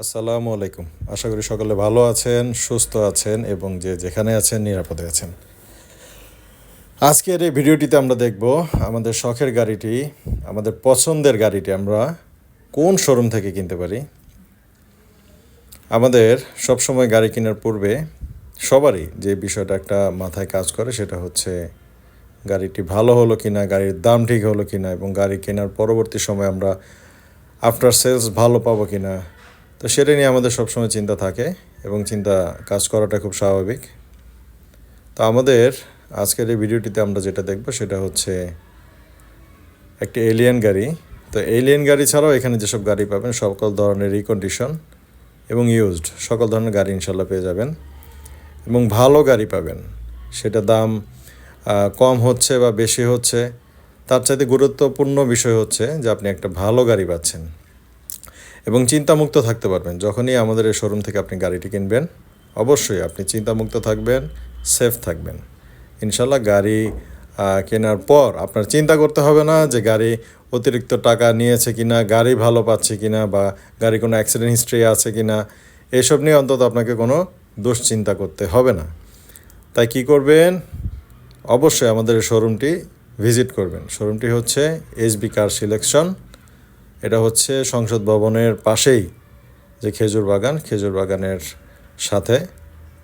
আসসালামু আলাইকুম। আশা করি সকলে ভালো আছেন, সুস্থ আছেন এবং যে যেখানে আছেন নিরাপদে আছেন। আজকের এই ভিডিওটিতে আমরা দেখব আমাদের শখের গাড়িটি, আমাদের পছন্দের গাড়িটি আমরা কোন শোরুম থেকে কিনতে পারি। আমাদের সবসময় গাড়ি কেনার পূর্বে সবারই যে বিষয়টা একটা মাথায় কাজ করে সেটা হচ্ছে গাড়িটি ভালো হলো কিনা, গাড়ির দাম ঠিক হলো কিনা এবং গাড়ি কেনার পরবর্তী সময় আমরা আফটার সেলস ভালো পাবো কিনা। তো সেটা নিয়ে আমাদের সবসময় চিন্তা থাকে এবং চিন্তা কাজ করাটা খুব স্বাভাবিক। তো আমাদের আজকের এই ভিডিওটিতে আমরা যেটা দেখব সেটা হচ্ছে একটি এলিয়ান গাড়ি। তো এলিয়ান গাড়ি ছাড়াও এখানে যেসব গাড়ি পাবেন সকল ধরনের রিকন্ডিশন এবং ইউজড সকল ধরনের গাড়ি ইনশাল্লাহ পেয়ে যাবেন এবং ভালো গাড়ি পাবেন। সেটা দাম কম হচ্ছে বা বেশি হচ্ছে, তার চাইতে গুরুত্বপূর্ণ বিষয় হচ্ছে যে আপনি একটা ভালো গাড়ি পাচ্ছেন এবং চিন্তামুক্ত থাকতে পারবেন। যখনই আমাদের এই শোরুম থেকে আপনি গাড়িটি কিনবেন অবশ্যই আপনি চিন্তামুক্ত থাকবেন, সেফ থাকবেন। ইনশাল্লাহ গাড়ি কেনার পর আপনার চিন্তা করতে হবে না যে গাড়ি অতিরিক্ত টাকা নিয়েছে কিনা, গাড়ি ভালো পাচ্ছে কিনা বা গাড়ি কোনো অ্যাক্সিডেন্ট হিস্ট্রি আছে কিনা, এসব নিয়ে অন্তত আপনাকে কোনো দুশ্চিন্তা করতে হবে না। তাই কি করবেন, অবশ্যই আমাদের এই শোরুমটি ভিজিট করবেন। শোরুমটি হচ্ছে এসবি কার সিলেকশন। এটা হচ্ছে সংসদ ভবনের পাশেই যে খেজুর বাগানের সাথে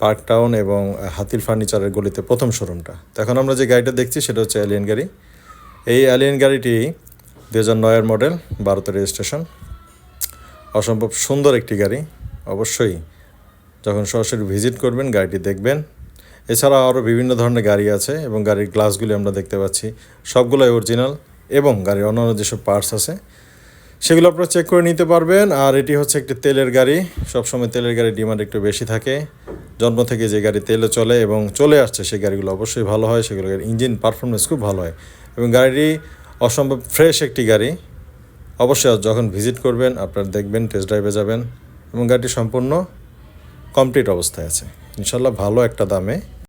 পার্ক টাউন এবং হাতির ফার্নিচারের গলিতে প্রথম শোরুমটা। তো এখন আমরা যে গাড়িটা দেখছি সেটা হচ্ছে এলিয়ান গাড়ি। এই এলিয়ান গাড়িটি 2009-এর মডেল, 12তে রেজিস্ট্রেশন। অসম্ভব সুন্দর একটি গাড়ি। অবশ্যই যখন সরাসরি ভিজিট করবেন গাড়িটি দেখবেন। এছাড়া আরও বিভিন্ন ধরনের গাড়ি আছে এবং গাড়ির গ্লাসগুলি আমরা দেখতে পাচ্ছি সবগুলোই অরিজিনাল এবং গাড়ির অন্যান্য যেসব পার্টস আছে সেগুলো আপনারা চেক করে নিতে পারবেন। আর এটি হচ্ছে একটি তেলের গাড়ি। সবসময় তেলের গাড়ির ডিমান্ড একটু বেশি থাকে। জন্ম থেকে যে গাড়ি তেলে চলে এবং চলে আসছে সেই গাড়িগুলো অবশ্যই ভালো হয়, সেগুলোর ইঞ্জিন পারফরমেন্স খুব ভালো হয় এবং গাড়িটি অসম্ভব ফ্রেশ একটি গাড়ি। অবশ্যই যখন ভিজিট করবেন আপনারা দেখবেন, টেস্ট ড্রাইভে যাবেন এবং গাড়িটি সম্পূর্ণ কমপ্লিট অবস্থায় আছে। ইনশাল্লাহ ভালো একটা দামে